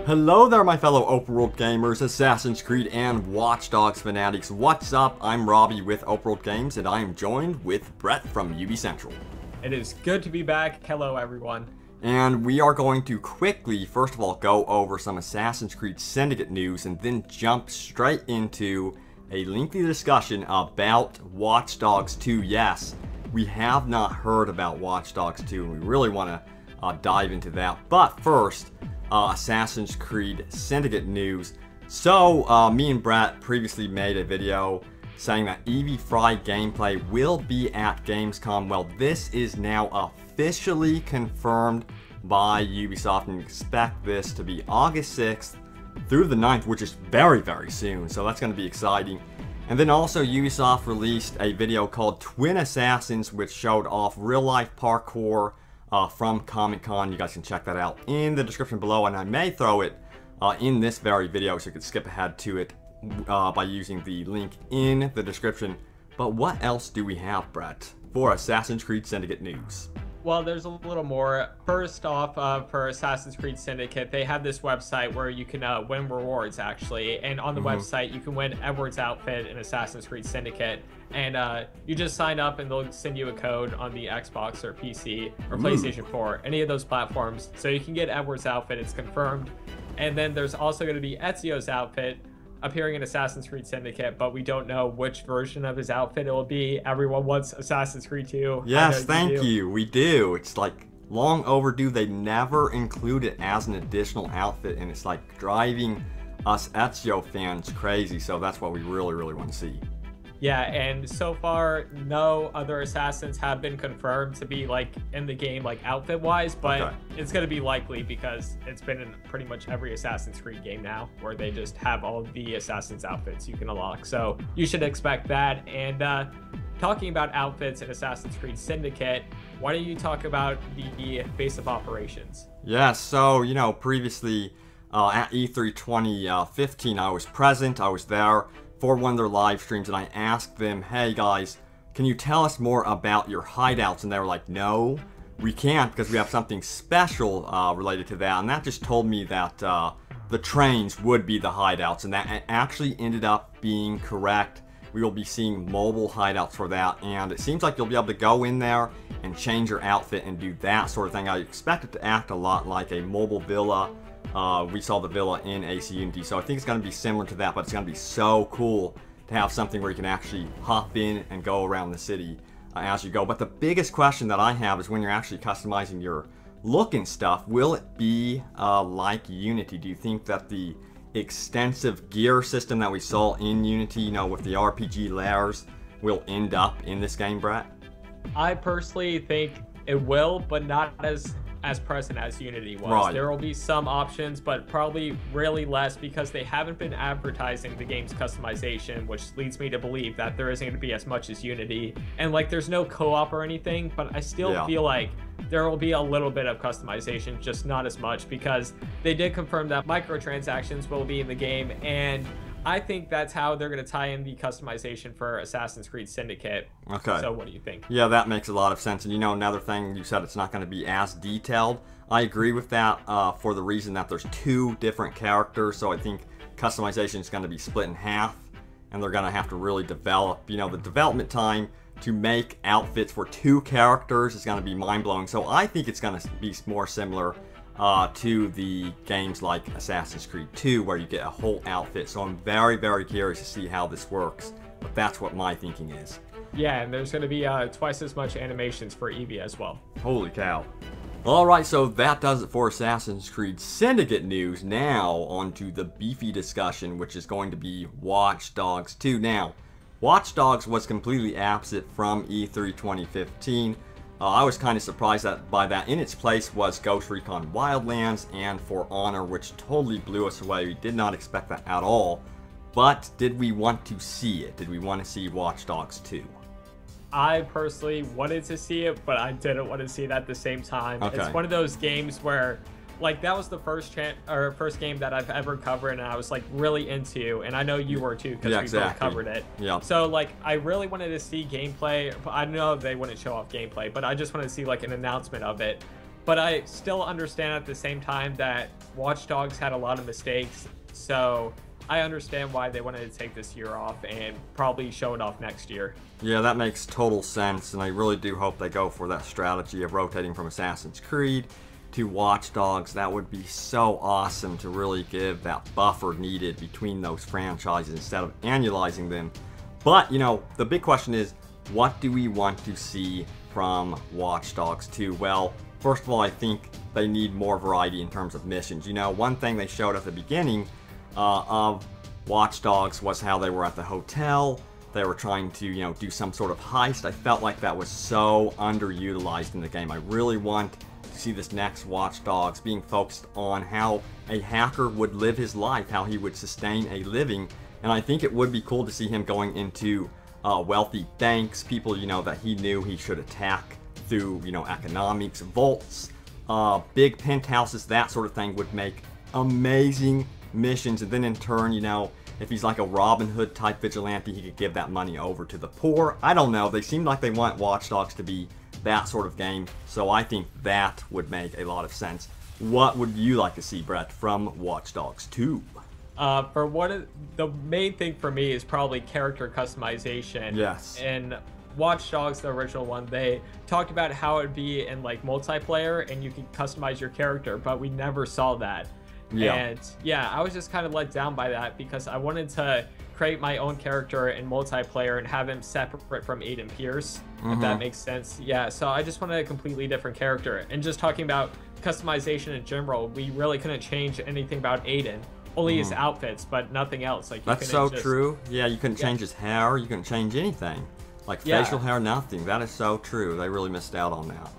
Hello there, my fellow open world gamers, Assassin's Creed and Watch Dogs fanatics. What's up? I'm Robbie with Open World Games, and I am joined with Brett from UBICENTRAL. It is good to be back. Hello, everyone. And we are going to quickly, first of all, go over some Assassin's Creed Syndicate news, and then jump straight into a lengthy discussion about Watch Dogs 2. Yes, we have not heard about Watch Dogs 2, and we really want to dive into that. But first, Assassin's Creed Syndicate news. So, me and Brett previously made a video saying that Evie gameplay will be at GamesCom. Well, this is now officially confirmed by Ubisoft, and expect this to be August 6th through the 9th, which is very, very soon. So that's going to be exciting. And then also Ubisoft released a video called Twin Assassins, which showed off real-life parkour from Comic-Con. You guys can check that out in the description below, and I may throw it in this very video so you can skip ahead to it by using the link in the description. But what else do we have, Brett, for Assassin's Creed Syndicate news? Well, there's a little more. First off, for Assassin's Creed Syndicate, they have this website where you can win rewards, actually. And on the website, you can win Edward's outfit in Assassin's Creed Syndicate. And you just sign up, and they'll send you a code on the Xbox or PC or PlayStation 4, any of those platforms. So you can get Edward's outfit. It's confirmed. And then there's also going to be Ezio's outfit appearing in Assassin's Creed Syndicate, but we don't know which version of his outfit it will be. Everyone wants Assassin's Creed 2. Yes, thank you. We do. It's like long overdue. They never include it as an additional outfit, and it's like driving us Ezio fans crazy. So that's what we really, really want to see. Yeah, and so far, no other assassins have been confirmed to be like in the game, like outfit-wise, but it's going to be likely because it's been in pretty much every Assassin's Creed game now, where they just have all of the assassins' outfits you can unlock. So you should expect that. And talking about outfits in Assassin's Creed Syndicate, why don't you talk about the base of operations? Yeah, so, you know, previously at E3 2015, I was present, I was there for one of their live streams, and I asked them, hey guys, can you tell us more about your hideouts? And they were like, no, we can't, because we have something special related to that. And that just told me that the trains would be the hideouts, and that actually ended up being correct. We will be seeing mobile hideouts for that, and it seems like you'll be able to go in there and change your outfit and do that sort of thing. I expect it to act a lot like a mobile villa. We saw the villa in AC Unity, so I think it's going to be similar to that, but it's going to be so cool to have something where you can actually hop in and go around the city as you go. But the biggest question that I have is when you're actually customizing your look and stuff, will it be like Unity? Do you think that the extensive gear system that we saw in Unity, you know, with the RPG layers, will end up in this game, Brett? I personally think it will, but not as present as Unity was. Right. There will be some options, but probably really less, because they haven't been advertising the game's customization, which leads me to believe that there isn't going to be as much as Unity. And like, there's no co-op or anything, but I still feel like there will be a little bit of customization, just not as much, because they did confirm that microtransactions will be in the game, and I think that's how they're going to tie in the customization for Assassin's Creed Syndicate. Okay. So what do you think? Yeah, that makes a lot of sense. And you know, another thing, you said it's not going to be as detailed. I agree with that for the reason that there's two different characters. So I think customization is going to be split in half, and they're going to have to really develop, you know, the development time to make outfits for two characters is going to be mind-blowing. So I think it's going to be more similar to the games like Assassin's Creed 2, where you get a whole outfit. So I'm very, very curious to see how this works, but that's what my thinking is. Yeah, and there's going to be twice as much animations for Evie as well. Holy cow. Alright, so that does it for Assassin's Creed Syndicate news. Now, on to the beefy discussion, which is going to be Watch Dogs 2. Now, Watch Dogs was completely absent from E3 2015. I was kind of surprised by that. In its place was Ghost Recon Wildlands and For Honor, which totally blew us away. We did not expect that at all. But did we want to see it? Did we want to see Watch Dogs 2? I personally wanted to see it, but I didn't want to see it at the same time. Okay. It's one of those games where, like, that was the first game that I've ever covered, and I was like really into, and I know you were too, because we both covered it. Yeah. So like, I really wanted to see gameplay. I know they wouldn't show off gameplay, but I just wanted to see like an announcement of it. But I still understand at the same time that Watch Dogs had a lot of mistakes, so I understand why they wanted to take this year off and probably show it off next year. Yeah, that makes total sense, and I really do hope they go for that strategy of rotating from Assassin's Creed to Watch Dogs. That would be so awesome to really give that buffer needed between those franchises instead of annualizing them. But, you know, the big question is, what do we want to see from Watch Dogs 2? Well, first of all, I think they need more variety in terms of missions. You know, one thing they showed at the beginning of Watch Dogs was how they were at the hotel. They were trying to, you know, do some sort of heist. I felt like that was so underutilized in the game. I really want to see this next Watch Dogs being focused on how a hacker would live his life, how he would sustain a living. And I think it would be cool to see him going into wealthy banks, people, you know, that he knew he should attack through, you know, economics, vaults, big penthouses, that sort of thing would make amazing missions. And then in turn, you know, if he's like a Robin Hood type vigilante, he could give that money over to the poor. I don't know. They seem like they want Watch Dogs to be that sort of game, so I think that would make a lot of sense. What would you like to see, Brett, from Watch Dogs 2? The main thing for me is probably character customization. Yes. In Watch Dogs, the original one, they talked about how it would be in like multiplayer and you could customize your character, but we never saw that. Yeah. And yeah, I was just kind of let down by that because I wanted to create my own character in multiplayer and have him separate from Aiden Pierce, if that makes sense. Yeah, so I just wanted a completely different character. And just talking about customization in general, we really couldn't change anything about Aiden. Only his outfits, but nothing else. Like that's so true. Yeah, you couldn't change his hair. You couldn't change anything. Like facial hair, nothing. That is so true. They really missed out on that.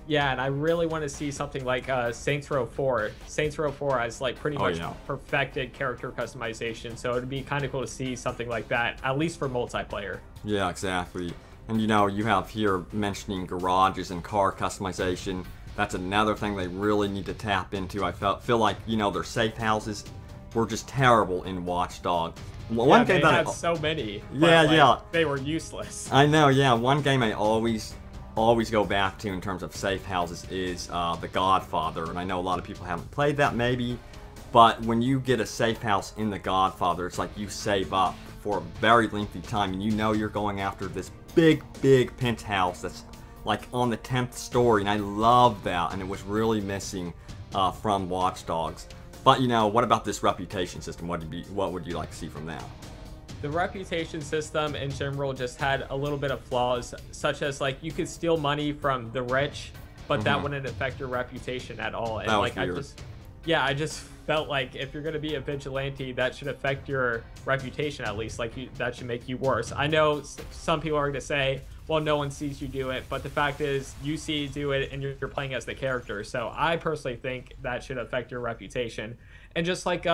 Yeah, and I really want to see something like Saints Row 4. Saints Row 4 has like pretty much perfected character customization, so it'd be kind of cool to see something like that, at least for multiplayer. Yeah, exactly. And you know, you have here mentioning garages and car customization. That's another thing they really need to tap into. I feel like, you know, their safe houses were just terrible in Watch Dogs. One game that had so many. They were useless. I know. Yeah, one game I always go back to in terms of safe houses is The Godfather, and I know a lot of people haven't played that maybe, but when you get a safe house in The Godfather, it's like you save up for a very lengthy time, and you know you're going after this big penthouse that's like on the 10th story, and I love that, and it was really missing from Watch Dogs. But, you know, what about this reputation system? What would you like to see from that? The reputation system in general just had a little bit of flaws, such as, like, you could steal money from the rich, but that wouldn't affect your reputation at all. And, like, weird. I just felt like if you're going to be a vigilante, that should affect your reputation at least. Like, that should make you worse. I know some people are going to say, well, no one sees you do it, but the fact is you see you do it and you're playing as the character. So I personally think that should affect your reputation. And just like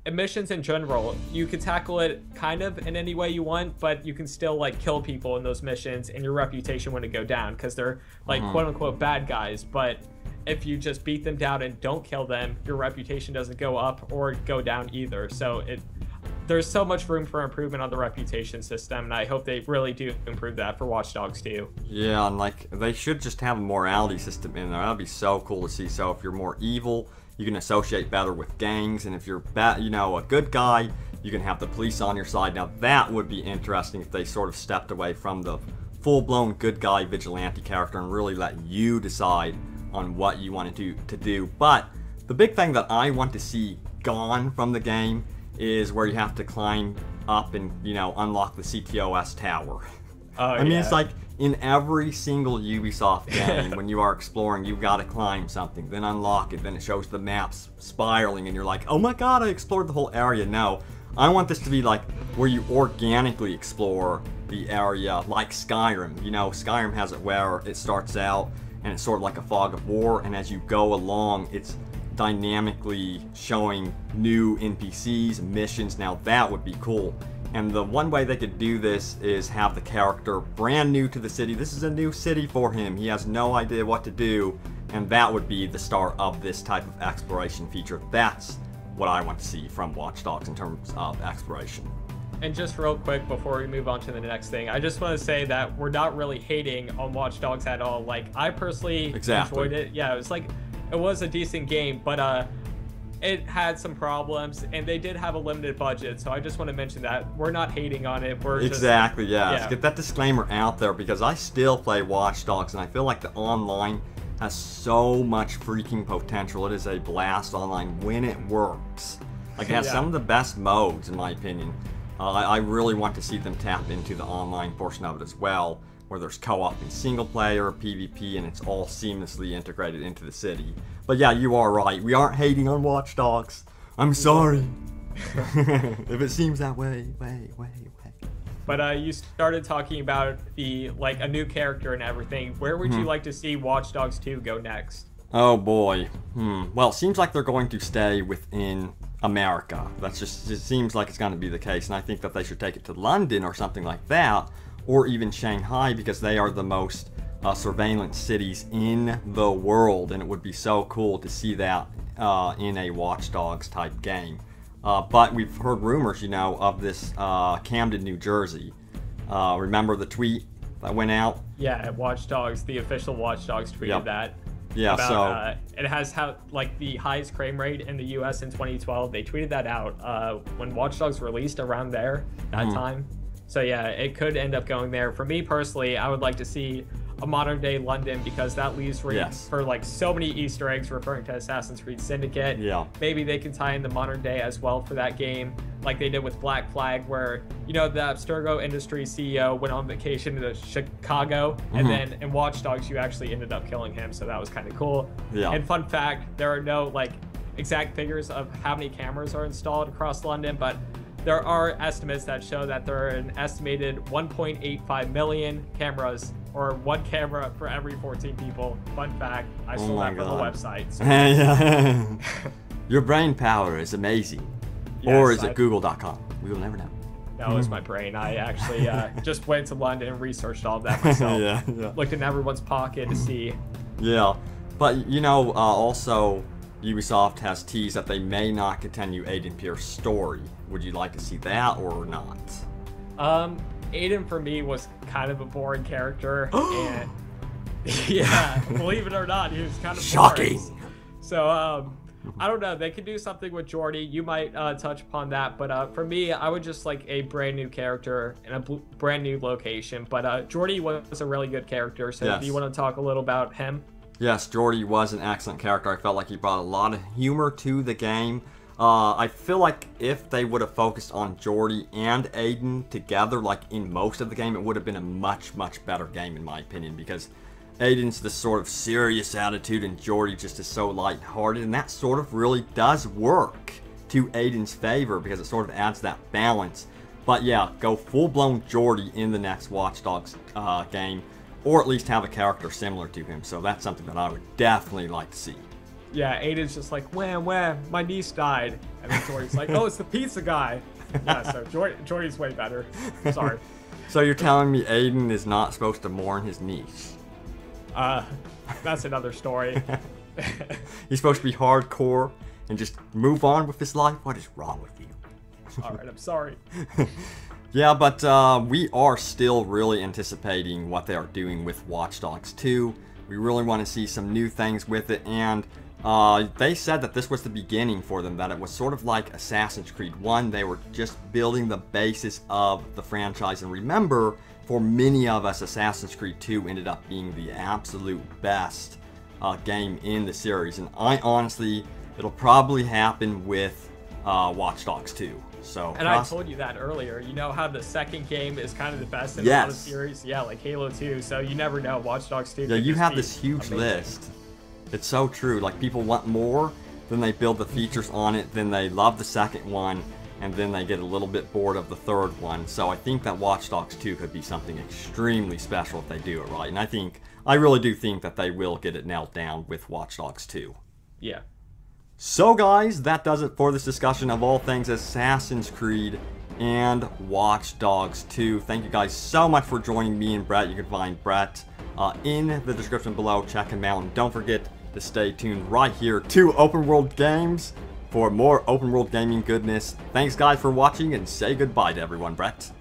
missions in general, you could tackle it kind of in any way you want, but you can still like kill people in those missions and your reputation wouldn't go down because they're like quote unquote bad guys. But if you just beat them down and don't kill them, your reputation doesn't go up or go down either. So there's so much room for improvement on the reputation system, and I hope they really do improve that for Watch Dogs 2. Yeah, and like they should just have a morality system in there. That'd be so cool to see. So if you're more evil, you can associate better with gangs, and if you're a good guy, you can have the police on your side. Now that would be interesting if they sort of stepped away from the full-blown good guy vigilante character and really let you decide on what you wanted to do. But the big thing that I want to see gone from the game is where you have to climb up and, you know, unlock the CTOS tower. I mean, it's like in every single Ubisoft game, when you are exploring, you've got to climb something, then unlock it, then it shows the maps spiraling, and you're like, oh my god, I explored the whole area. No, I want this to be like where you organically explore the area, like Skyrim. You know, Skyrim has it where it starts out, and it's sort of like a fog of war, and as you go along, it's dynamically showing new NPCs, missions. Now that would be cool. And the one way they could do this is have the character brand new to the city. This is a new city for him. He has no idea what to do, and that would be the start of this type of exploration feature. That's what I want to see from Watch Dogs in terms of exploration. And just real quick before we move on to the next thing, I just want to say that we're not really hating on Watch Dogs at all. Like, I personally enjoyed it. Yeah, it was a decent game, but it had some problems, and they did have a limited budget. So I just want to mention that we're not hating on it. We're exactly, just, yeah. Let's get that disclaimer out there, because I still play Watch Dogs, and I feel like the online has so much freaking potential. It is a blast online when it works. Like, it has some of the best modes, in my opinion. I really want to see them tap into the online portion of it as well, where there's co-op and single player, PvP, and it's all seamlessly integrated into the city. But yeah, you are right. We aren't hating on Watch Dogs. I'm sorry. If it seems that way. But you started talking about a new character and everything. Where would you like to see Watch Dogs 2 go next? Oh boy. Well, it seems like they're going to stay within America. It seems like it's going to be the case, and I think that they should take it to London or something like that, or even Shanghai, because they are the most surveillance cities in the world, and it would be so cool to see that in a Watch Dogs type game. But we've heard rumors, of this Camden, New Jersey. Remember the tweet that went out? Yeah, Watch Dogs, the official Watch Dogs tweeted that. Yeah, about, it has the highest crane rate in the US in 2012. They tweeted that out when Watch Dogs released around that time. So yeah, it could end up going there. For me personally, I would like to see a modern day London, because that leaves room for so many Easter eggs referring to Assassin's Creed Syndicate. Yeah. Maybe they can tie in the modern day as well for that game, like they did with Black Flag, where the Abstergo Industries CEO went on vacation to Chicago, and then in Watch Dogs you actually ended up killing him, so that was kind of cool. Yeah. And fun fact, there are no exact figures of how many cameras are installed across London, but there are estimates that show that there are an estimated 1.85 million cameras, or one camera for every 14 people. Fun fact, I stole that from the website. So. Your brain power is amazing. Yes, or is it google.com? We will never know. That was my brain. I actually just went to London and researched all of that myself. Looked in everyone's pocket to see. Yeah, but also Ubisoft has teased that they may not continue Aiden Pierce's story. Would you like to see that or not? Aiden for me was kind of a boring character, and yeah, believe it or not, he was kind of shocking. Boring. So I don't know. They could do something with Jordy. You might touch upon that, but for me, I would just like a brand new character in a brand new location. But Jordy was a really good character. So do you want to talk a little about him? Yes, Jordy was an excellent character. I felt like he brought a lot of humor to the game. I feel like if they would have focused on Jordy and Aiden together, like in most of the game, it would have been a much, much better game in my opinion, because Aiden's this sort of serious attitude and Jordy just is so lighthearted, and that sort of really does work to Aiden's favor because it sort of adds that balance. But yeah, go full-blown Jordy in the next Watch Dogs game, or at least have a character similar to him, so that's something that I would definitely like to see. Yeah, Aiden's just like, wham, wham, my niece died. And then Jordy's like, oh, it's the pizza guy. Yeah, so Jordy's way better. Sorry. So you're telling me Aiden is not supposed to mourn his niece? That's another story. He's supposed to be hardcore and just move on with his life? What is wrong with you? Alright, I'm sorry. Yeah, but we are still really anticipating what they are doing with Watch Dogs 2. We really want to see some new things with it, and they said that this was the beginning for them, that it was sort of like Assassin's Creed 1. They were just building the basis of the franchise, and remember, for many of us, Assassin's Creed 2 ended up being the absolute best game in the series, and it'll probably happen with Watch Dogs 2. And I told you that earlier. You know how the second game is kind of the best in a lot of series? Yeah, like Halo 2, so you never know. Watch Dogs 2. Yeah, you have this huge list. It's so true. Like, people want more, then they build the features on it, then they love the second one, and then they get a little bit bored of the third one. So I think that Watch Dogs 2 could be something extremely special if they do it right. And I really do think that they will get it nailed down with Watch Dogs 2. Yeah. So guys, that does it for this discussion of all things Assassin's Creed and Watch Dogs 2. Thank you guys so much for joining me and Brett. You can find Brett in the description below. Check him out, and don't forget to stay tuned right here to Open World Games. for more open world gaming goodness. Thanks guys for watching, and say goodbye to everyone, Brett.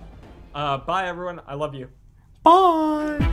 Bye everyone. I love you. Bye!